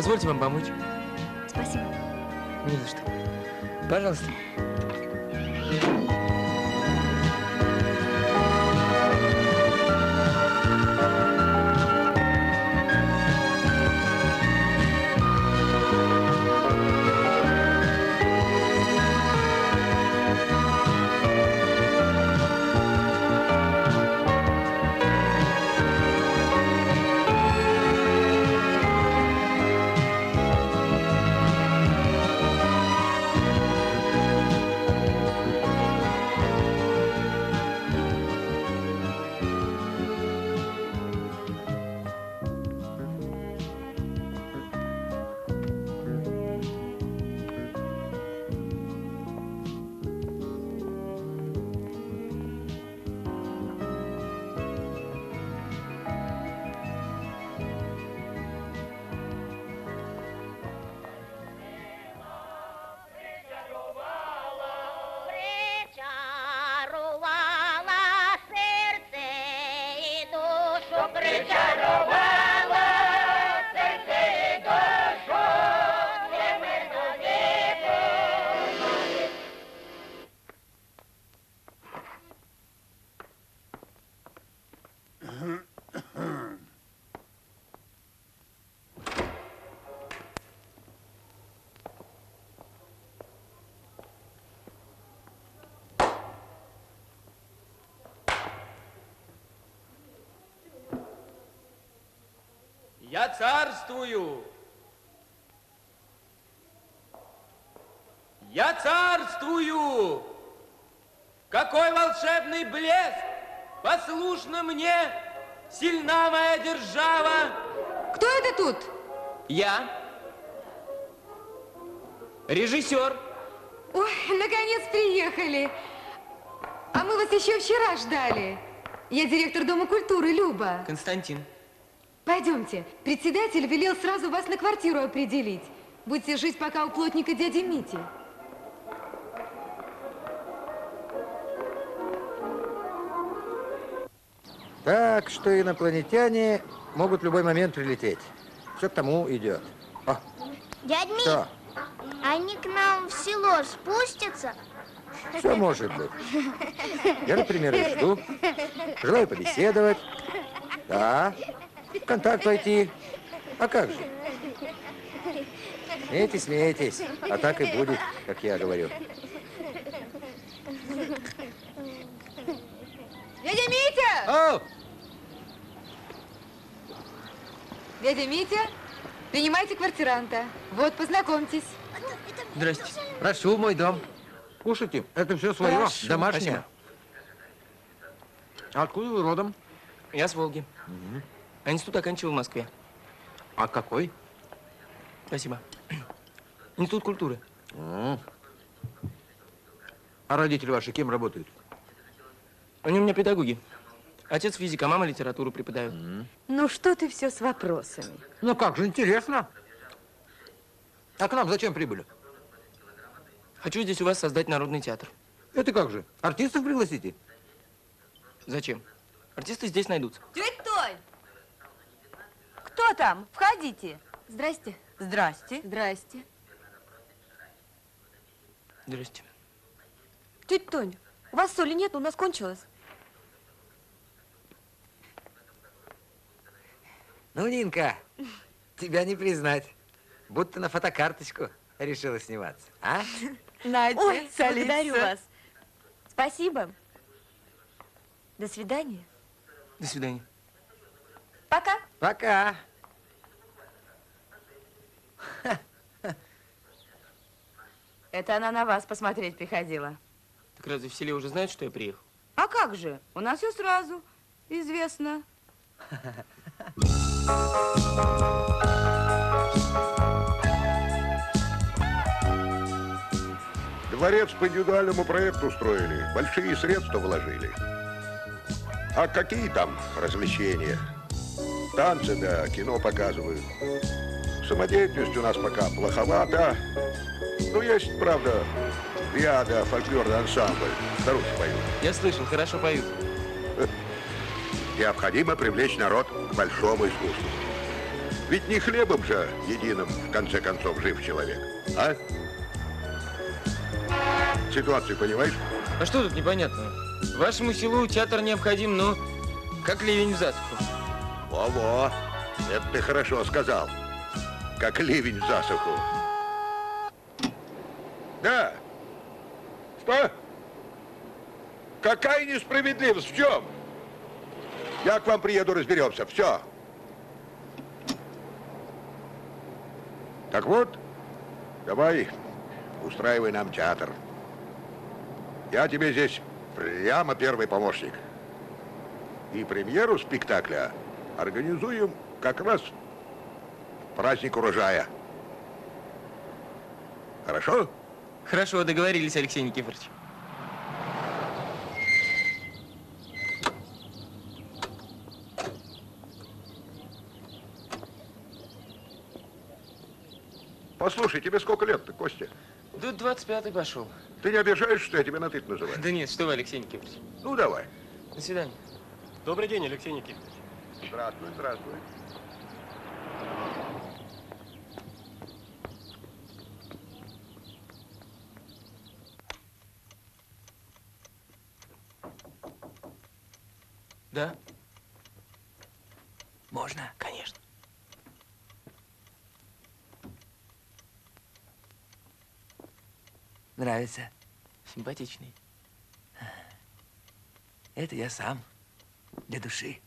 Позвольте вам помочь. Спасибо. Не за что. Пожалуйста. Я царствую! Я царствую! Какой волшебный блеск! Послушно мне, сильна моя держава! Кто это тут? Я. Режиссер. Ой, наконец приехали. А мы вас еще вчера ждали. Я директор Дома культуры, Люба. Константин. Пойдемте. Председатель велел сразу вас на квартиру определить. Будете жить пока у плотника дяди Мити. Так что инопланетяне могут в любой момент прилететь. Все к тому идет. О, Дядь Мить, что? они к нам в село спустятся? Все может быть. Я, например, их жду. Желаю побеседовать. Да. В контакт войти. А как же? Смейтесь, смейтесь. А так и будет, как я говорю. Дядя Митя! О! Дядя Митя, принимайте квартиранта. Вот, познакомьтесь. Здрасте. Прошу, мой дом. Кушайте. Это все свое, Хорошо, домашнее. А откуда вы родом? Я с Волги. А институт оканчивал в Москве. А какой? Спасибо. Институт культуры. А родители ваши кем работают? Они у меня педагоги. Отец физик, а мама литературу преподает. Ну что ты все с вопросами? Ну как же, интересно. А к нам зачем прибыли? Хочу здесь у вас создать народный театр. Это как же? Артистов пригласите? Зачем? Артисты здесь найдутся. Тетя Тонь! Кто там? Входите. Здрасте. Здрасте. Здрасте. Здрасте. Тетя Тонь, у вас соли нет, у нас кончилось. Ну, Нинка, тебя не признать. Будто на фотокарточку решила сниматься, а? Надя, Ой, благодарю вас. Спасибо. До свидания. До свидания. Пока. Пока. Это она на вас посмотреть приходила. Так разве в селе уже знают, что я приехал? А как же? У нас все сразу известно. Дворец по индивидуальному проекту строили, большие средства вложили. А какие там развлечения? Танцы да кино показывают. Самодеятельность у нас пока плоховата. Ну, есть, правда, риада, фольклорный ансамбль. Старухи поют. Я слышал, хорошо поют. Необходимо привлечь народ к большому искусству. Ведь не хлебом же единым, в конце концов, жив человек, а? Ситуацию понимаешь? А что тут непонятного? Вашему селу театр необходим, ну, как ливень в засуху. Во-во, это ты хорошо сказал. Как ливень в засуху. Да. Что? Какая несправедливость? В чем? Я к вам приеду, разберемся. Все. Так вот, давай, устраивай нам театр. Я тебе здесь прямо первый помощник. И премьеру спектакля организуем как раз в праздник урожая. Хорошо? Хорошо, договорились, Алексей Никифорович. Послушай, тебе сколько лет-то, Костя? Тут 25-й пошел. Ты не обижаешься, что я тебя на «ты» называю? Да нет, что вы, Алексей Никифорович. Ну, давай. До свидания. Добрый день, Алексей Никифорович. Здравствуй, здравствуй. Да? Можно? Конечно. Нравится. Симпатичный. Это я сам. Для души.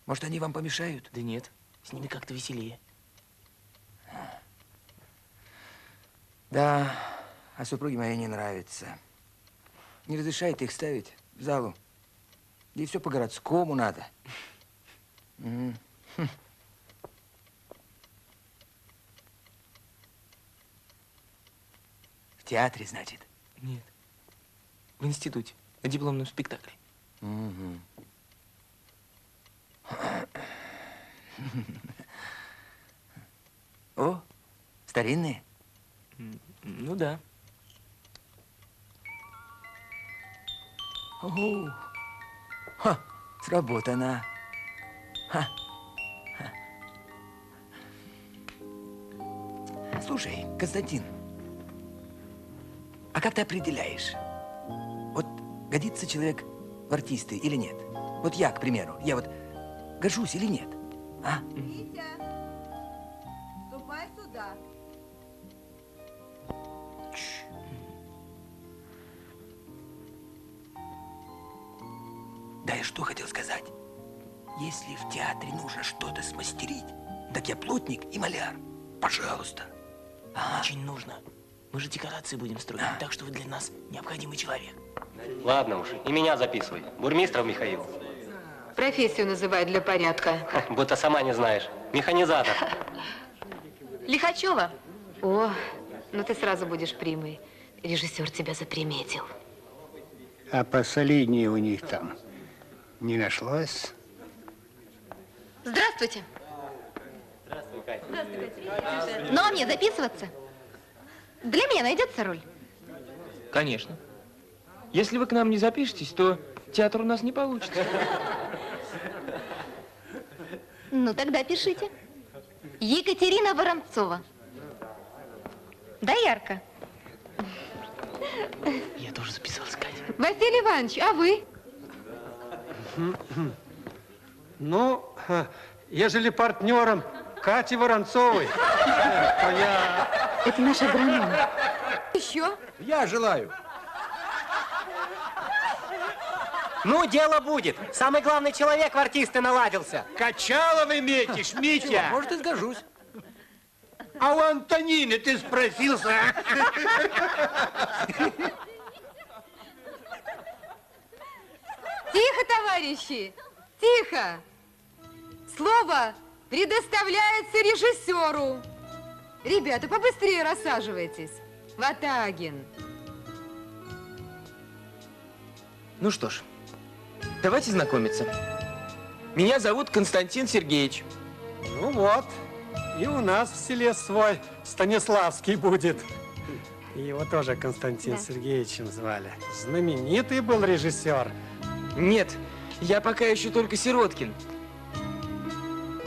Может, они вам помешают? Да нет, с ними как-то веселее. Да, а супруге моей не нравится. Не разрешает их ставить в залу. Ей все по-городскому надо. Мгм. В театре, значит? Нет. В институте, на дипломном спектакле. Мгм. О, старинные? Ну да. О, ха, сработано. Ха. Ха. Слушай, Константин, а как ты определяешь, вот годится человек в артисты или нет? Вот я, к примеру, я вот гожусь или нет? А? Витя, ступай сюда. Да я что хотел сказать? Если в театре нужно что-то смастерить, так я плотник и маляр. Пожалуйста. Ага. Очень нужно. Мы же декорации будем строить, так что вы для нас необходимый человек. Ладно уж, и меня записывай. Бурмистров Михаил. Профессию называют для порядка. Будто сама не знаешь. Механизатор. Лихачева. О, ну ты сразу будешь примой. Режиссер тебя заприметил. А посолиднее у них там не нашлось? Здравствуйте. Здравствуй, Катя. Ну, а мне записываться? Для меня найдется роль? Конечно. Если вы к нам не запишетесь, то театр у нас не получится. Ну, тогда пишите. Екатерина Воронцова. Да, ярко. Я тоже записался, Катя. Василий Иванович, а вы? Ну, ежели партнером Кати Воронцовой, то я... Это наш агроном. Еще? Я желаю. Ну, дело будет. Самый главный человек в артисты наладился. Качаловый метишь, Митя! Может, и сгожусь. А у Антонины ты спросился? Тихо, товарищи! Тихо! Слово предоставляется режиссеру. Ребята, побыстрее рассаживайтесь. Ватагин. Ну что ж, давайте знакомиться. Меня зовут Константин Сергеевич. Ну вот, и у нас в селе свой Станиславский будет. Его тоже Константин Сергеевичем звали. Знаменитый был режиссер. Нет, я пока еще только Сироткин.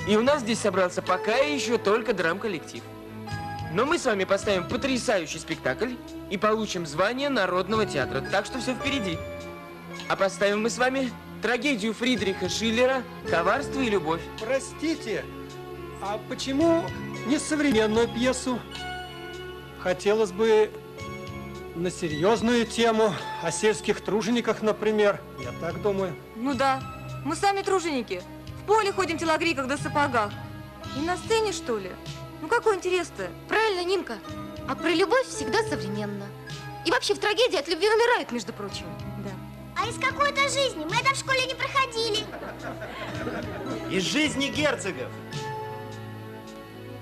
И у нас здесь собрался пока еще только драм-коллектив. Но мы с вами поставим потрясающий спектакль и получим звание Народного театра. Так что все впереди. А поставим мы с вами трагедию Фридриха Шиллера «Коварство и любовь». Простите, а почему не современную пьесу? Хотелось бы на серьезную тему, о сельских тружениках, например. Я так думаю. Ну да, мы сами труженики. В поле ходим в телогрейках да сапогах. И на сцене, что ли? Ну какой интерес-то? Правильно, Нинка. А про любовь всегда современно. И вообще в трагедии от любви умирают, между прочим. Да. А из какой-то жизни? Мы это в школе не проходили. Из жизни герцогов.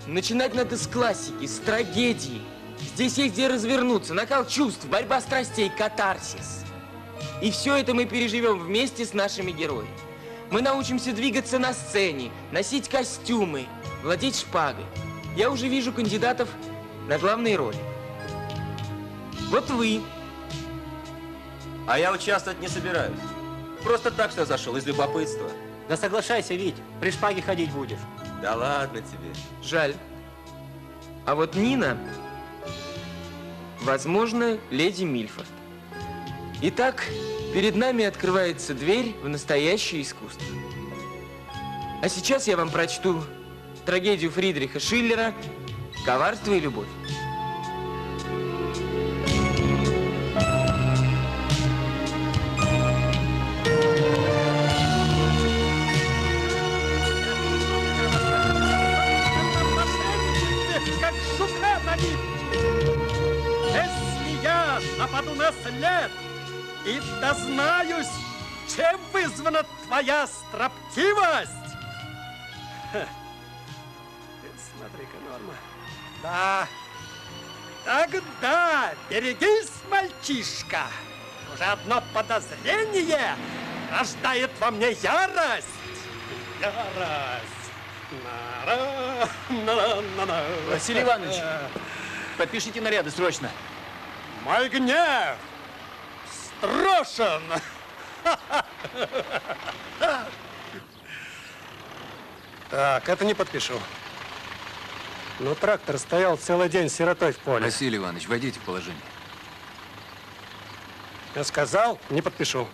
Начинать надо с классики, с трагедии. Здесь есть где развернуться, накал чувств, борьба страстей, катарсис. И все это мы переживем вместе с нашими героями. Мы научимся двигаться на сцене, носить костюмы, владеть шпагой. Я уже вижу кандидатов на главные роли. Вот вы. А я участвовать не собираюсь. Просто так что зашел, из любопытства. Да соглашайся, Вить, при шпаге ходить будешь. Да ладно тебе. Жаль. А вот Нина, возможно, леди Мильфорд. Итак, перед нами открывается дверь в настоящее искусство. А сейчас я вам прочту трагедию Фридриха Шиллера «Коварство и любовь». Как жука на вид. Если я нападу на след и дознаюсь, чем вызвана твоя строптивость. Смотри-ка, Норма. Да. Тогда берегись, мальчишка. Уже одно подозрение рождает во мне ярость. Ярость. Василий Иванович, подпишите наряды срочно. Мой гнев страшен. Так, это не подпишу. Но трактор стоял целый день сиротой в поле. Василий Иванович, войдите в положение. Я сказал, не подпишу.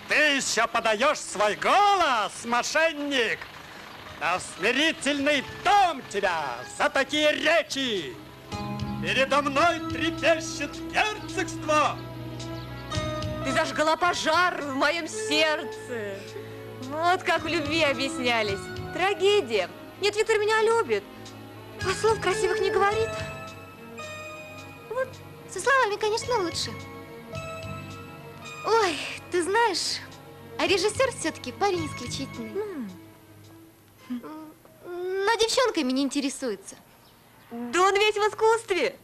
Ты еще подаешь свой голос, мошенник! На смирительный дом тебя за такие речи! Передо мной трепещет герцогство! Ты зажгла пожар в моем сердце. Вот как в любви объяснялись. Трагедия. Нет, Виктор меня любит. А слов красивых не говорит. Вот, со словами, конечно, лучше. Ой, ты знаешь, а режиссер все-таки парень исключительный. Но девчонками не интересуется. Да он весь в искусстве.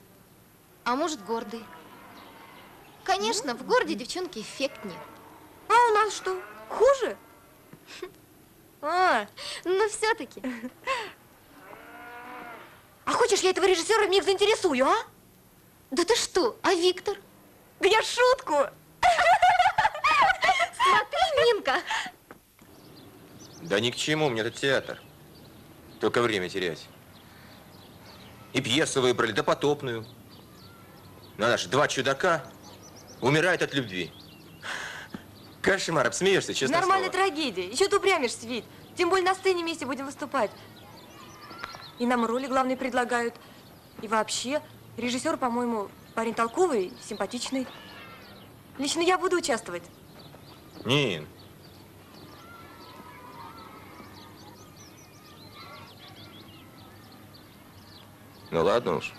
А может, гордый. Конечно, в городе девчонки эффектнее. А у нас что, хуже? Но все-таки. А хочешь, я этого режиссера вмиг заинтересую, а? Да ты что, а Виктор? Да я шутку. Смотри, Нинка. Да ни к чему, мне этот театр. Только время терять. И пьесу выбрали, допотопную. Надо же, два чудака умирают от любви. Кошмар, обсмеешься, честно Нормальная слово. трагедия. Еще ты упрямишься, Вить. Тем более на сцене вместе будем выступать. И нам роли главные предлагают. И вообще, режиссер, по-моему, парень толковый, симпатичный. Лично я буду участвовать. Нин. Ну ладно уж.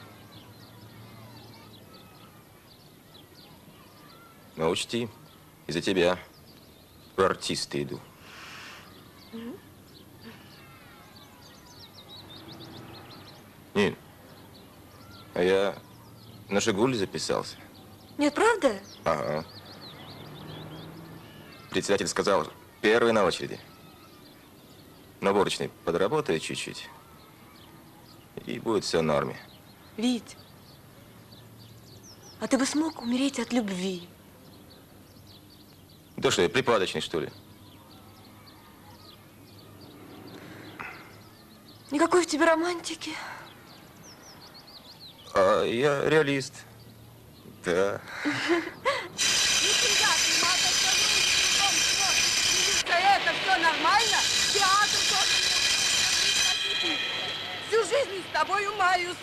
Но учти, из-за тебя в артисты иду. Нин, а я на «Жигули» записался. Нет, правда? Ага. Председатель сказал, первый на очереди. На уборочной подработаю чуть-чуть, и будет все в норме. Вить, а ты бы смог умереть от любви? Да что, я припадочный, что ли? Никакой в тебе романтики. А я реалист. Да. Это все нормально? Театр тоже. Всю жизнь с тобою маюсь.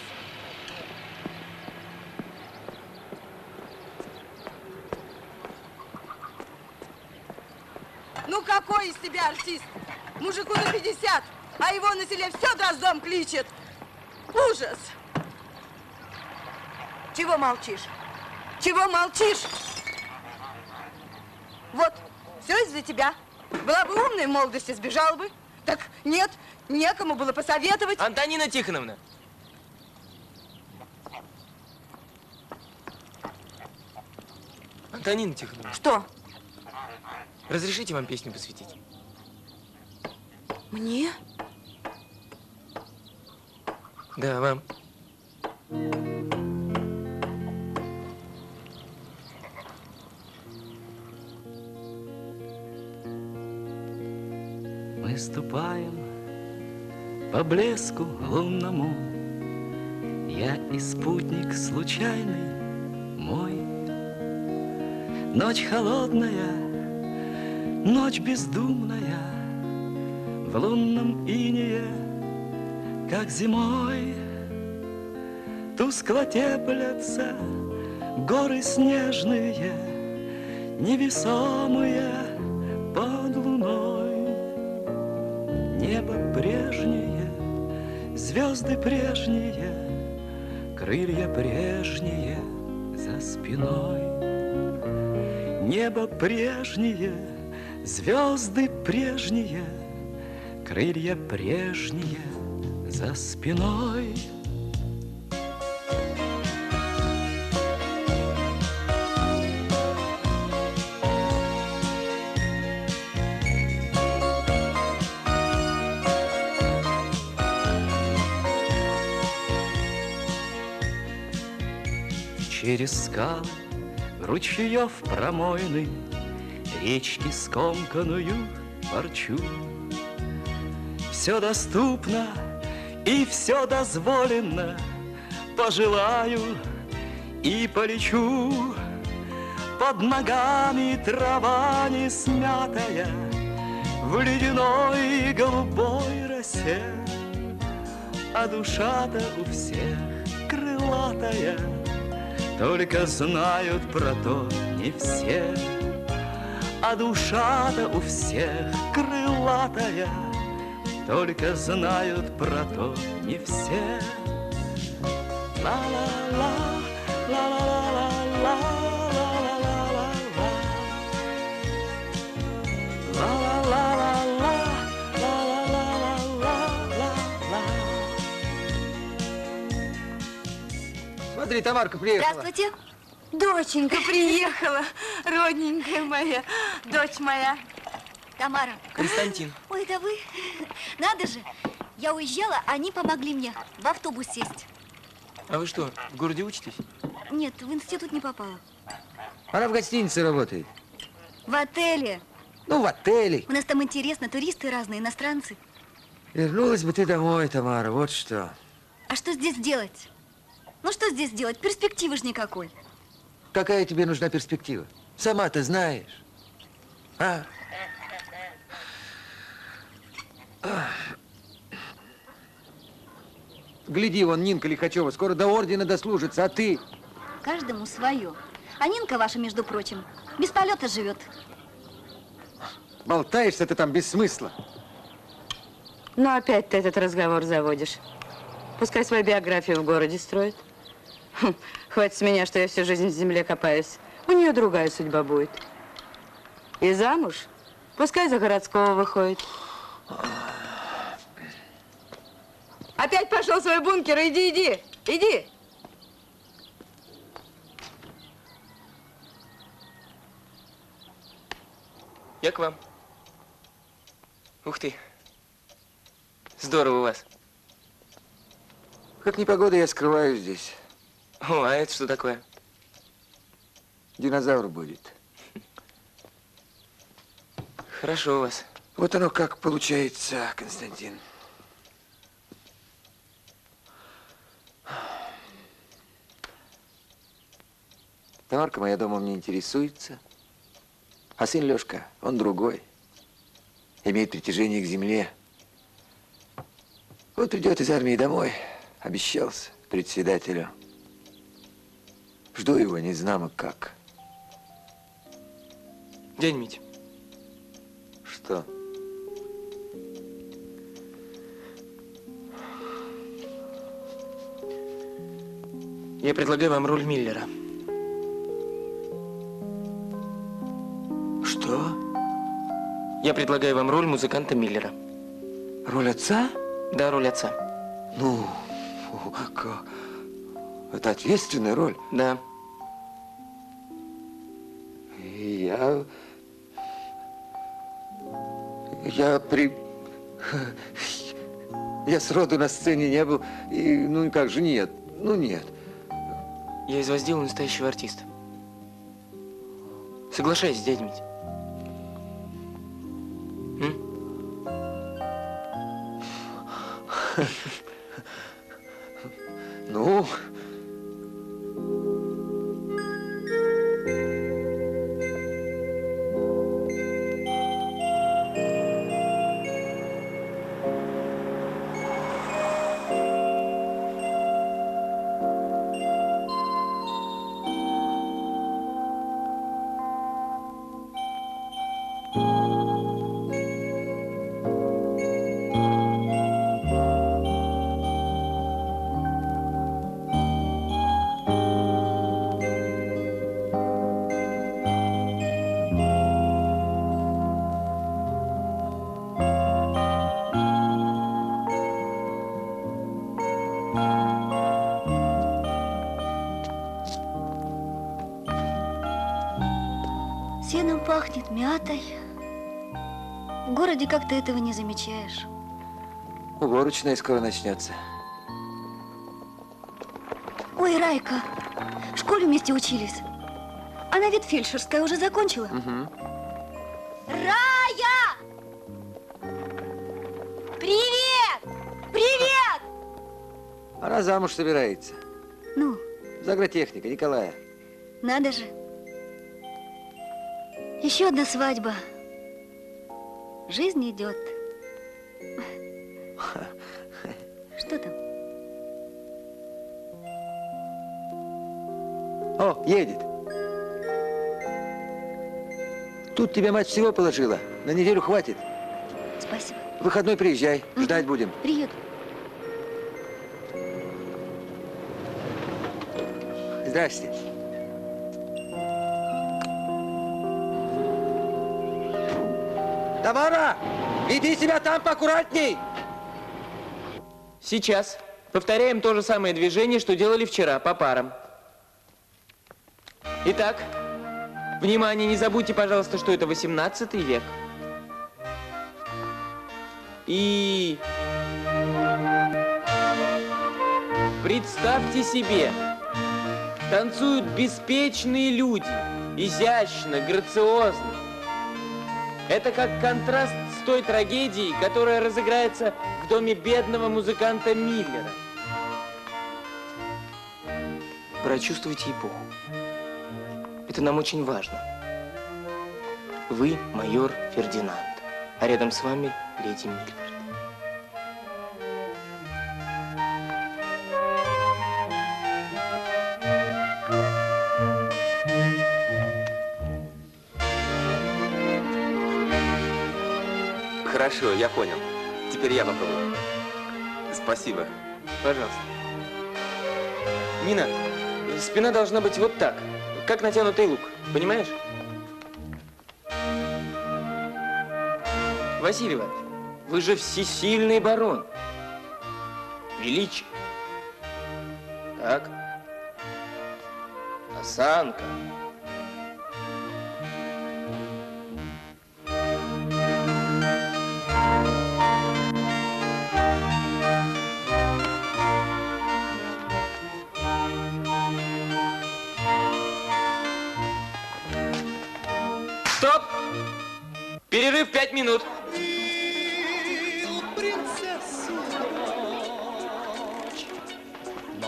Ну какой из тебя артист? Мужику на 50, а его на селе все дроздом кличет. Ужас! Чего молчишь? Чего молчишь? Вот, все из-за тебя. Была бы умной в молодости, сбежала бы. Так нет, некому было посоветовать. Антонина Тихоновна. Антонина Тихоновна. Что? Разрешите вам песню посвятить? Мне? Да, вам. Мы ступаем по блеску лунному, я и спутник случайный мой. Ночь холодная, ночь бездумная, в лунном инее, как зимой. Тускло теплятся горы снежные, невесомые под луной. Небо прежнее, звезды прежние, крылья прежние за спиной. Небо прежнее, звезды прежние, крылья прежние за спиной. Через скалы ручьев промойный, речки скомканную порчу. Все доступно и все дозволено, пожелаю и полечу. Под ногами трава не смятая, в ледяной голубой росе, а душа-то у всех крылатая, только знают про то не все. А душа-то у всех крылатая, только знают про то не все. Ла-ла-ла, ла-ла-ла-ла-ла, ла-ла-ла-ла-ла, ла-ла-ла-ла-ла, ла-ла-ла-ла-ла-ла. Смотри, Тамарка приехала. Здравствуйте. Доченька приехала, родненькая моя, дочь моя. Тамара. Константин. Ой, это вы? Надо же. Я уезжала, они помогли мне в автобус сесть. А вы что, в городе учитесь? Нет, в институт не попала. Она в гостинице работает. В отеле. Ну, в отеле. У нас там интересно, туристы разные, иностранцы. Вернулась бы ты домой, Тамара, вот что. А что здесь делать? Ну, что здесь делать? Перспективы ж никакой. Какая тебе нужна перспектива? Сама-то знаешь. А? Гляди, вон Нинка Лихачева скоро до ордена дослужится, а ты? Каждому свое. А Нинка ваша, между прочим, без полета живет. Болтаешься ты там без смысла. Ну, опять ты этот разговор заводишь. Пускай свою биографию в городе строит. Хватит с меня, что я всю жизнь в земле копаюсь. У нее другая судьба будет. И замуж пускай за городского выходит. Опять пошел в свой бункер, иди. Я к вам. Ух ты. Здорово у вас. Как непогода, я скрываюсь здесь. О, а это что такое? Динозавр будет. Хорошо у вас. Вот оно как получается, Константин. Тамарка моя домом не интересуется. А сын Лёшка, он другой. Имеет притяжение к земле. Вот придет из армии домой. Обещался председателю. Жду его, не знамо как. Дядя Митя. Что? Я предлагаю вам роль Миллера. Что? Я предлагаю вам роль музыканта Миллера. Роль отца? Да, роль отца. Ну, это ответственная роль. Да. Я сроду на сцене не был. И, ну как же, нет. Ну нет. Я из вас сделаю настоящего артиста. Соглашайся, дядя Митя. Ну... Сеном пахнет, мятой. В городе как ты этого не замечаешь. Уборочная скоро начнется. Ой, Райка, в школе вместе учились. Она ведь фельдшерская уже закончила. Угу. Рая! Привет! Привет! Она замуж собирается. Ну? За агротехника Николая. Надо же. Еще одна свадьба. Жизнь идет. Что там? О, едет. Тут тебе мать всего положила. На неделю хватит. Спасибо. В выходной приезжай. Ждать будем. Приеду. Здрасте. Тамара, веди себя там поаккуратней. Сейчас. Повторяем то же самое движение, что делали вчера, по парам. Итак, внимание, не забудьте, пожалуйста, что это 18 век. И... представьте себе, танцуют беспечные люди, изящно, грациозно. Это как контраст с той трагедией, которая разыграется в доме бедного музыканта Миллера. Прочувствуйте эпоху. Это нам очень важно. Вы майор Фердинанд, а рядом с вами леди Миллер. Хорошо, я понял. Теперь я попробую. Спасибо. Пожалуйста. Нина, спина должна быть вот так, как натянутый лук. Понимаешь? Василий Иванович, вы же всесильный барон. Величие. Так. Осанка. Стоп! Перерыв 5 минут.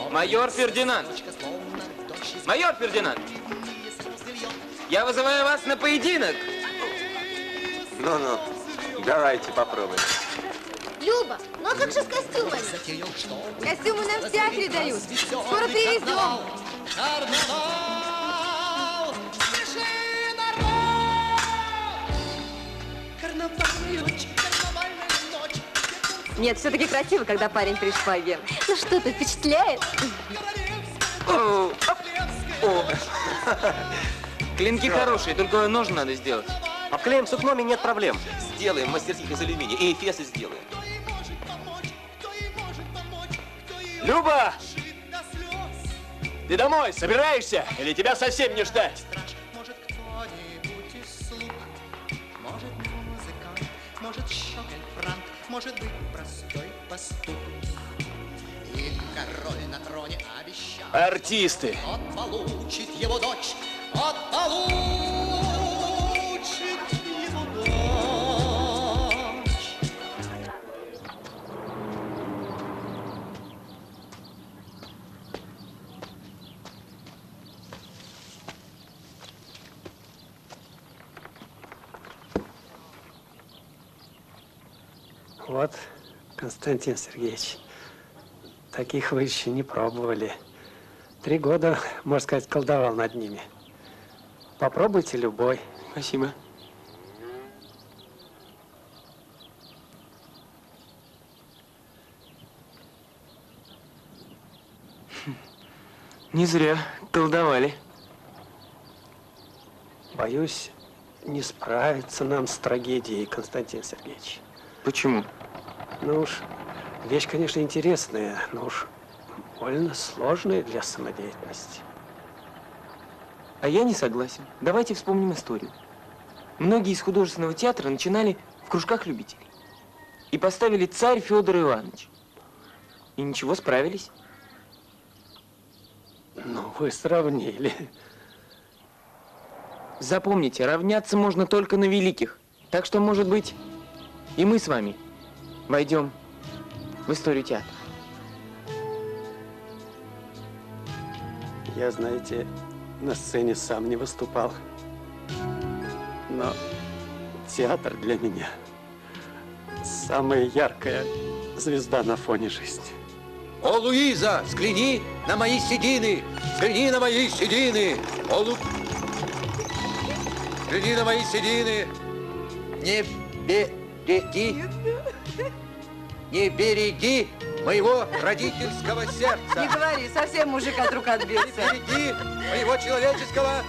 Майор Фердинанд. Майор Фердинанд. Я вызываю вас на поединок. Ну-ну, давайте попробуем. Люба, ну а как же с костюмами? Костюмы нам в театре дают. Скоро привезем. Нет, все-таки красиво, когда парень при шпаге. Ну что ты, впечатляет? Клинки хорошие, только нож надо сделать. Обклеим сукном, и нет проблем. Сделаем мастерских из алюминия. И эфесы сделаем. Люба! Ты домой собираешься? Или тебя совсем не ждать? Может, щеголь франк, может быть, простой пастух. И король на троне обещал, Артисты. он получит его дочь, он получит его дочь. Вот, Константин Сергеевич, таких вы еще не пробовали. 3 года, можно сказать, колдовал над ними. Попробуйте любой. Спасибо. Не зря колдовали. Боюсь, не справиться нам с трагедией, Константин Сергеевич. Почему? Ну уж, вещь, конечно, интересная, но уж больно сложная для самодеятельности. А я не согласен. Давайте вспомним историю. Многие из художественного театра начинали в кружках любителей. И поставили «Царь Федор Иванович». И ничего, справились. Ну, вы сравнили. Запомните, равняться можно только на великих. Так что, может быть, и мы с вами войдем в историю театра. Я, знаете, на сцене сам не выступал. Но театр для меня самая яркая звезда на фоне жизни. О, Луиза, взгляни на мои седины! Взгляни на мои седины! О, взгляни на мои седины! Не береги! Не береги моего родительского сердца! Не говори, совсем мужик от рук отбился. Не береги моего человеческого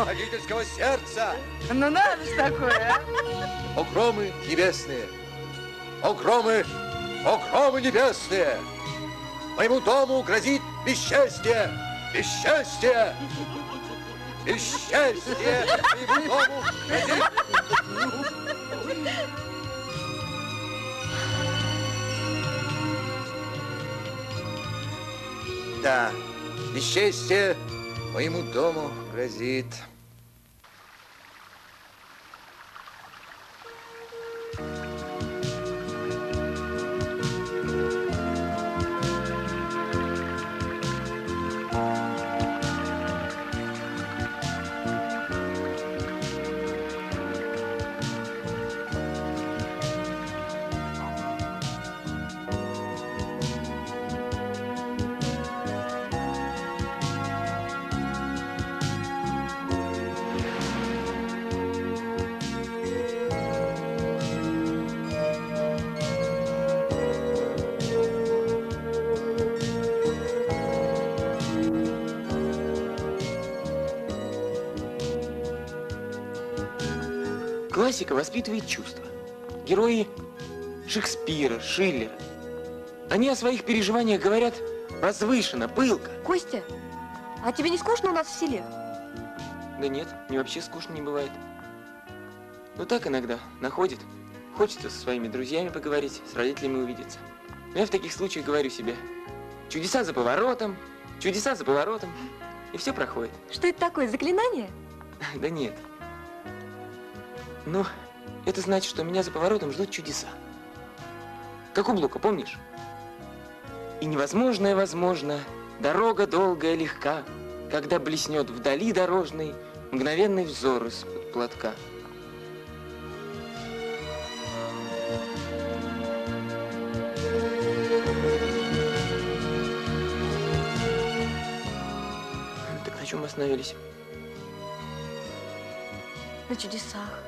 родительского сердца! Ну надо ж такое, а? О, громы небесные! О, громы небесные! Моему дому грозит бесчестье! Бесчестье! Бесчестье! Моему дому грозит... Да, бесчестье моему дому грозит. Классика воспитывает чувства. Герои Шекспира, Шиллера. Они о своих переживаниях говорят возвышенно, пылко. Костя, а тебе не скучно у нас в селе? Да нет, мне вообще скучно не бывает. Ну так иногда находит. Хочется со своими друзьями поговорить, с родителями увидеться. Но я в таких случаях говорю себе: чудеса за поворотом, чудеса за поворотом. И все проходит. Что это такое, заклинание? Да нет. Ну, это значит, что меня за поворотом ждут чудеса. Как у Блока, помнишь? И невозможное возможно, дорога долгая легка, когда блеснет вдали дорожной Мгновенный взор из-под платка. Так на чем мы остановились? На чудесах.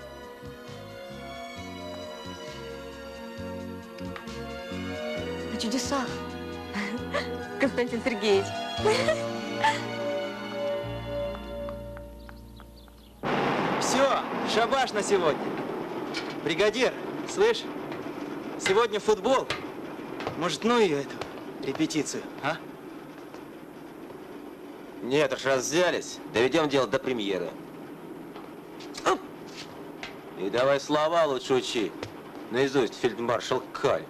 На чудесах. Константин Сергеевич. Все, шабаш на сегодня. Бригадир, слышь, сегодня футбол. Может, ну ее эту репетицию, а? Нет, уж раз взялись, доведем дело до премьеры. И давай слова лучше учи. Наизусть фельдмаршал Каль.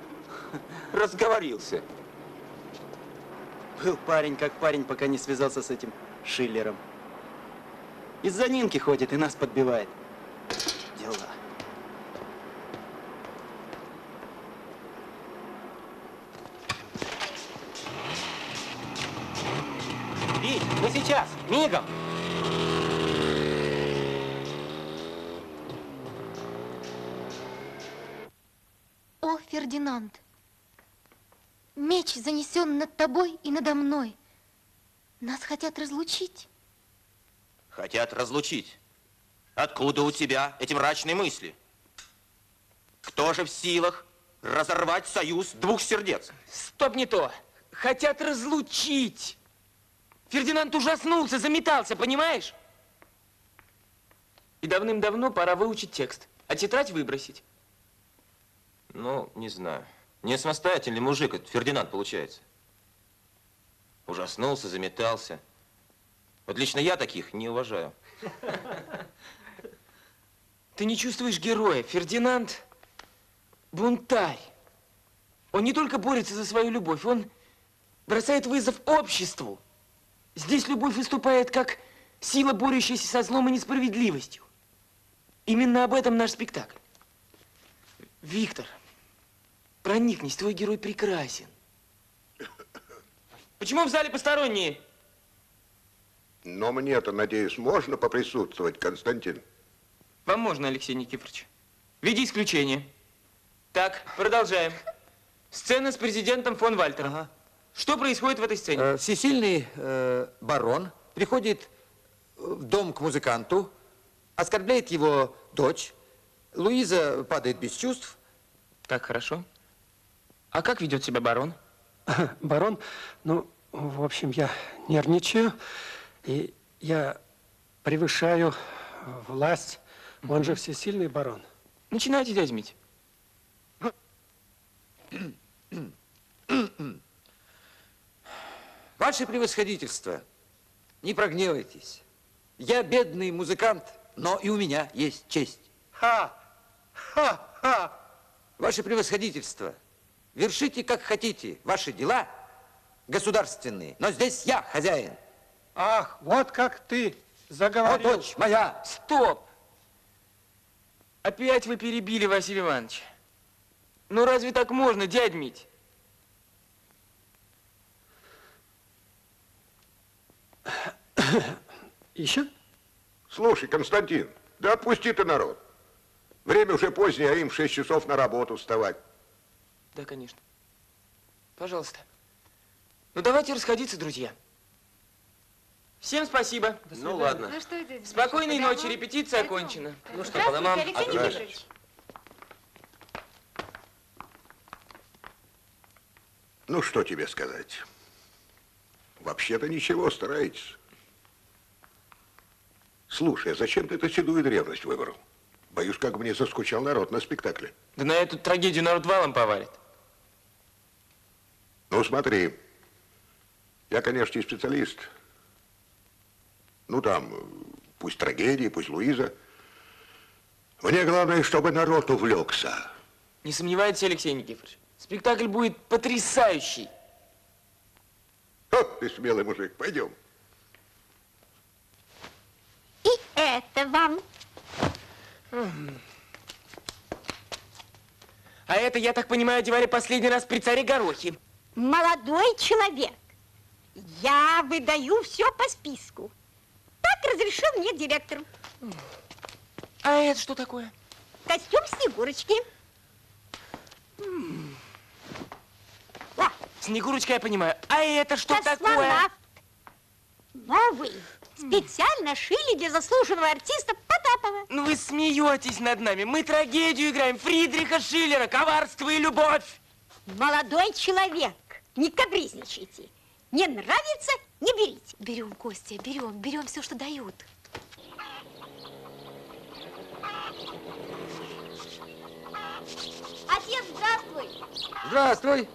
Разговорился. Был парень как парень, пока не связался с этим Шиллером. Из-за Нинки ходит и нас подбивает. Дела. Вить, ну сейчас, мигом! О, Фердинанд, меч занесен над тобой и надо мной. Нас хотят разлучить. Хотят разлучить. Откуда у тебя эти мрачные мысли? Кто же в силах разорвать союз двух сердец? Стоп, не то. Хотят разлучить. Фердинанд ужаснулся, заметался, понимаешь? И давным-давно пора выучить текст, а тетрадь выбросить. Ну, не знаю. Не самостоятельный мужик этот Фердинанд получается. Ужаснулся, заметался. Вот лично я таких не уважаю. Ты не чувствуешь героя. Фердинанд бунтарь. Он не только борется за свою любовь, он бросает вызов обществу. Здесь любовь выступает как сила, борющаяся со злом и несправедливостью. Именно об этом наш спектакль. Виктор, проникнись, твой герой прекрасен. Почему в зале посторонние? Но мне-то, надеюсь, можно поприсутствовать, Константин? Вам можно, Алексей Никифорович. В виде исключения. Так, продолжаем. Сцена с президентом фон Вальтером. Ага. Что происходит в этой сцене? Всесильный барон приходит в дом к музыканту, оскорбляет его дочь. Луиза падает без чувств. Так, хорошо. А как ведет себя барон? Барон, ну, в общем, я нервничаю, и я превышаю власть. Он же всесильный барон. Начинайте, дядя Митя. Ваше превосходительство, не прогневайтесь. Я бедный музыкант, но и у меня есть честь. Ха-ха-ха! Ваше превосходительство, вершите как хотите ваши дела государственные, но здесь я хозяин. Ах, вот как ты заговорил. О, дочь моя! Стоп! Опять вы перебили Василия Ивановича. Ну разве так можно, дядь Мить? Еще? Слушай, Константин, да отпусти ты народ. Время уже позднее, а им в 6 часов на работу вставать. Да, конечно. Пожалуйста. Ну, давайте расходиться, друзья. Всем спасибо. Ну, ладно. Ну что, дядя? Спокойной ночи, репетиция окончена. Ну что, по домам? Алексей Никифорович. Ну, что тебе сказать? Вообще-то ничего, старайтесь. Слушай, а зачем ты эту седую древность выбрал? Боюсь, как бы мне заскучал народ на спектакле. Да на эту трагедию народ валом повалит. Ну, смотри. Я, конечно, и специалист. Ну, там, пусть трагедия, пусть Луиза. Мне главное, чтобы народ увлекся. Не сомневайтесь, Алексей Никифорович. Спектакль будет потрясающий. О, ты смелый мужик, пойдем. И это вам. А это, я так понимаю, одевали последний раз при царе Горохе. Молодой человек, я выдаю все по списку. Так разрешил мне директор. А это что такое? Костюм Снегурочки. Снегурочка, я понимаю. А это что такое? Космонавт. Новый. Специально шили для заслуженного артиста Потапова. Ну вы смеетесь над нами. Мы трагедию играем Фридриха Шиллера «Коварство и любовь». Молодой человек, не капризничайте. Не нравится, не берите. Берем, Костя, берем все, что дают. Отец, здравствуй. Здравствуй.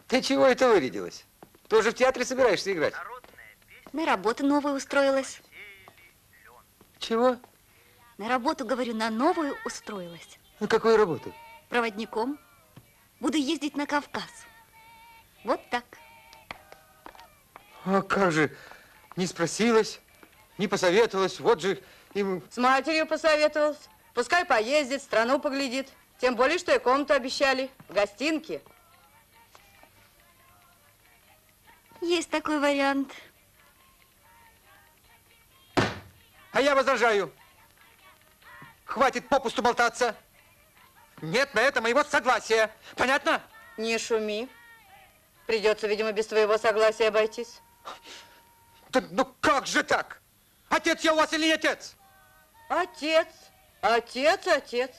Ты чего это вырядилась? Тоже в театре собираешься играть? На работу новую устроилась. Чего? На работу, говорю, на новую устроилась. На какую работу? Проводником. Буду ездить на Кавказ. Вот так. А как же? Не спросилась, не посоветовалась. Вот же им... С матерью посоветовалась. Пускай поездит, страну поглядит. Тем более, что и комнату обещали. В гостинке. Есть такой вариант. А я возражаю. Хватит попусту болтаться. Нет на это моего согласия. Понятно? Не шуми. Придется, видимо, без твоего согласия обойтись. Да, ну как же так? Отец я у вас или не отец? Отец. Отец.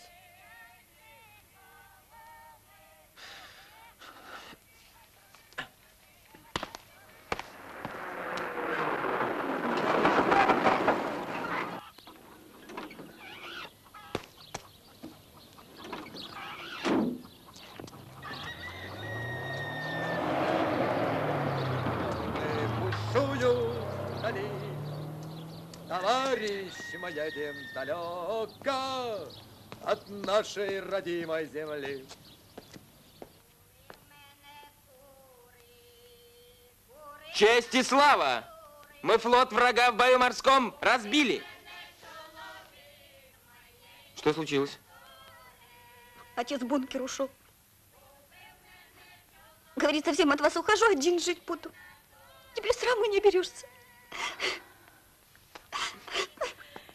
Товарищи, мы едем далеко от нашей родимой земли. Честь и слава! Мы флот врага в бою морском разбили. Что случилось? Отец в бункер ушел. Говорит, совсем от вас ухожу, один жить буду. Теперь сраму не берешься.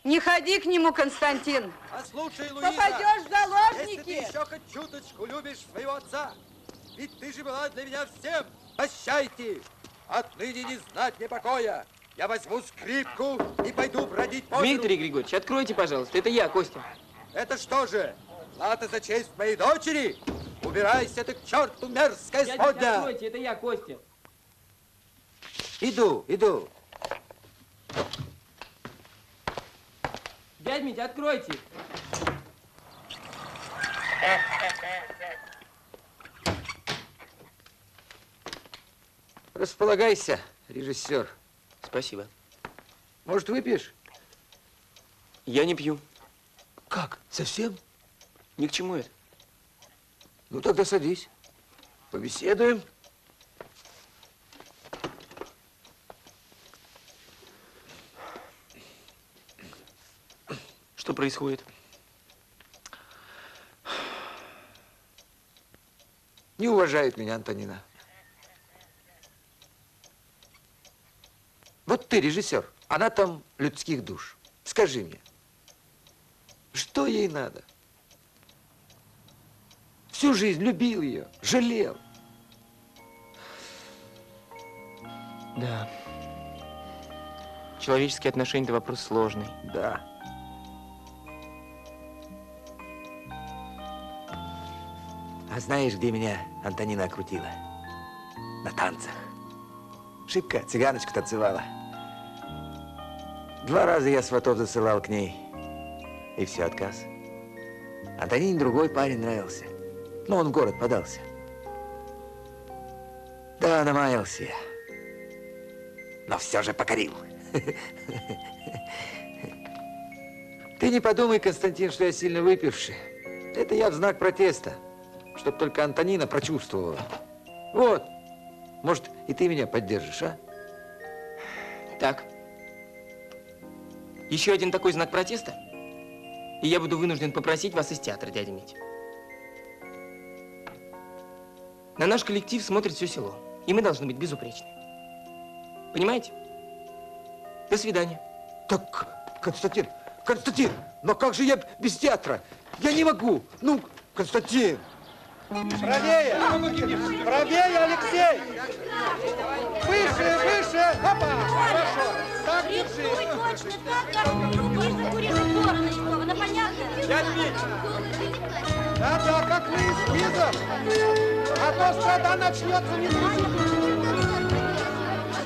Не ходи к нему, Константин. Послушай, Луиза, попадешь в заложники. если ты еще хоть чуточку любишь своего отца, ведь ты же была для меня всем. Прощайте, отныне не знать мне покоя. Я возьму скрипку и пойду бродить по миру. Дмитрий Григорьевич, откройте, пожалуйста, это я, Костя. Это что же, плата за честь моей дочери? Убирайся ты к черту, мерзкая сводня. Откройте, это я, Костя. Иду. Дядь Митя, откройте. Располагайся, режиссер. Спасибо. Может, выпьешь? Я не пью. Как? Совсем? Ни к чему это. Ну, тогда садись. Побеседуем. Что происходит? Не уважает меня Антонина. Вот ты режиссер, она там людских душ. Скажи мне, что ей надо? Всю жизнь любил ее, жалел. Да. Человеческие отношения – это вопрос сложный. Да. А знаешь, где меня Антонина окрутила? На танцах. Шибко цыганочку танцевала. 2 раза я сватов засылал к ней. И все, отказ. Антонине другой парень нравился. Но он в город подался. Да, намаялся я. Но все же покорил. Ты не подумай, Константин, что я сильно выпивший. Это я в знак протеста. Чтоб только Антонина прочувствовала. Вот. Может, и ты меня поддержишь, а? Так. Еще один такой знак протеста, и я буду вынужден попросить вас из театра, дядя Митя. На наш коллектив смотрит все село. И мы должны быть безупречны. Понимаете? До свидания. Так, Константин, но как же я без театра? Я не могу. Ну, Константин. Правее! Правее, Алексей! Выше, выше! Опа! Хорошо! Так, держи! Точно так, как ниже режиссера нарисовано, понятно? Да-да, как мы эскизом! А то страда начнется не слышно!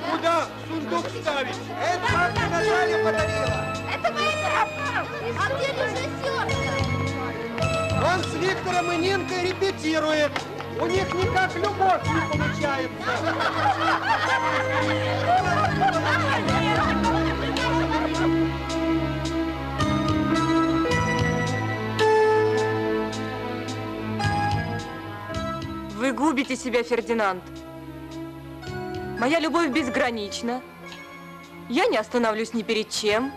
Куда сундук ставить? Это бабка Наталья подарила! Это моя бабка! А где режиссер? Он с Виктором и Нинкой репетирует. У них никак любовь не получается. Вы губите себя, Фердинанд. Моя любовь безгранична. Я не остановлюсь ни перед чем.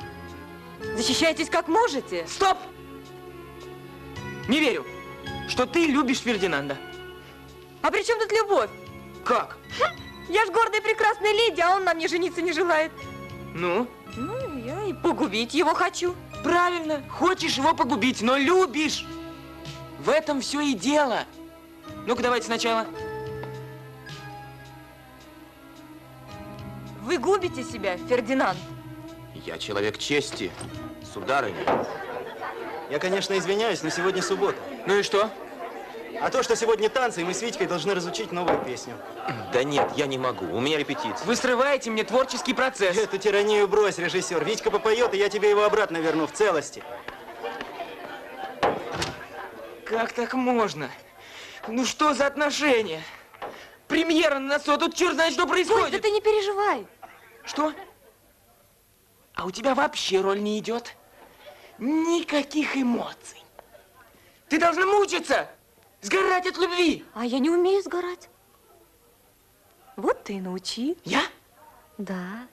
Защищайтесь как можете. Стоп! Не верю, что ты любишь Фердинанда. А при чем тут любовь? Как? Я ж гордая прекрасная леди, а он на мне жениться не желает. Ну? Ну, я и погубить его хочу. Правильно, хочешь его погубить, но любишь. В этом все и дело. Ну-ка, давайте сначала. Вы губите себя, Фердинанд. Я человек чести, сударыня. Я, конечно, извиняюсь, но сегодня суббота. Ну и что? А то, что сегодня танцы, и мы с Витькой должны разучить новую песню. Да нет, я не могу, у меня репетиция. Вы срываете мне творческий процесс. Эту тиранию брось, режиссер. Витька попоет, и я тебе его обратно верну в целости. Как так можно? Ну что за отношения? Премьера на носу, а тут черт знает, что происходит. Ой, да ты не переживай. Что? А у тебя вообще роль не идет? Никаких эмоций. Ты должна мучиться, сгорать от любви. А я не умею сгорать. Вот ты и научи. Я? Да.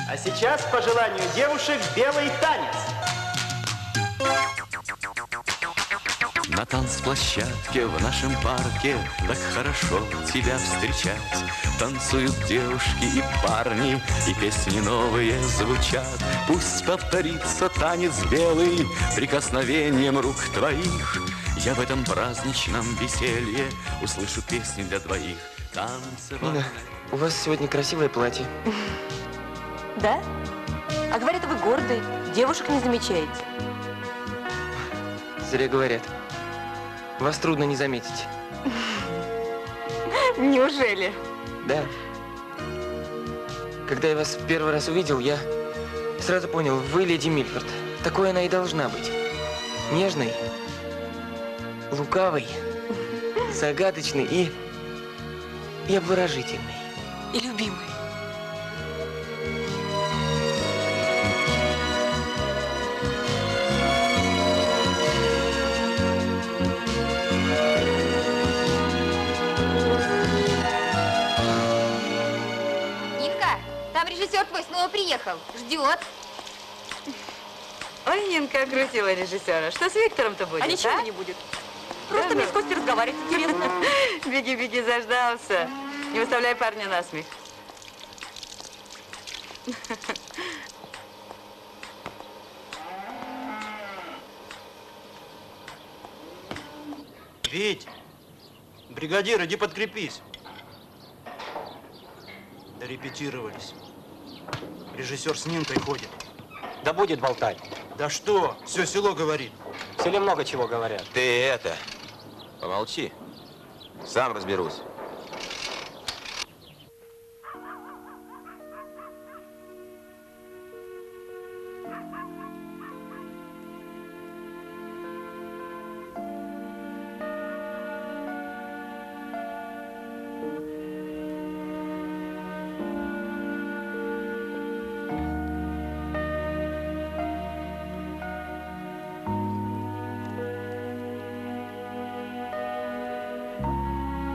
А сейчас, по желанию девушек, белый танец. На танцплощадке в нашем парке так хорошо тебя встречать. Танцуют девушки и парни, и песни новые звучат. Пусть повторится танец белый прикосновением рук твоих. Я в этом праздничном веселье услышу песни для двоих. Танцевать. Нина, у вас сегодня красивое платье. Да? А говорят, вы гордые, девушек не замечаете. Зря говорят. Вас трудно не заметить. Неужели? Да. Когда я вас первый раз увидел, я сразу понял, вы леди Мильфорд. Такой она и должна быть. Нежной, лукавой, загадочной и обворожительной. И любимой. Режиссер твой снова приехал. Ждет. Ой, Нинка окрутила режиссера. Что с Виктором-то будет, А ничего не будет. Просто мне с Костей разговаривать интересно. Беги, беги, заждался. Не выставляй парня на смех. Вить, бригадир, иди подкрепись. Дорепетировались. Режиссер с Нинкой ходит. Да будет болтать. Да что? Все село говорит. В селе много чего говорят. Ты это, помолчи. Сам разберусь.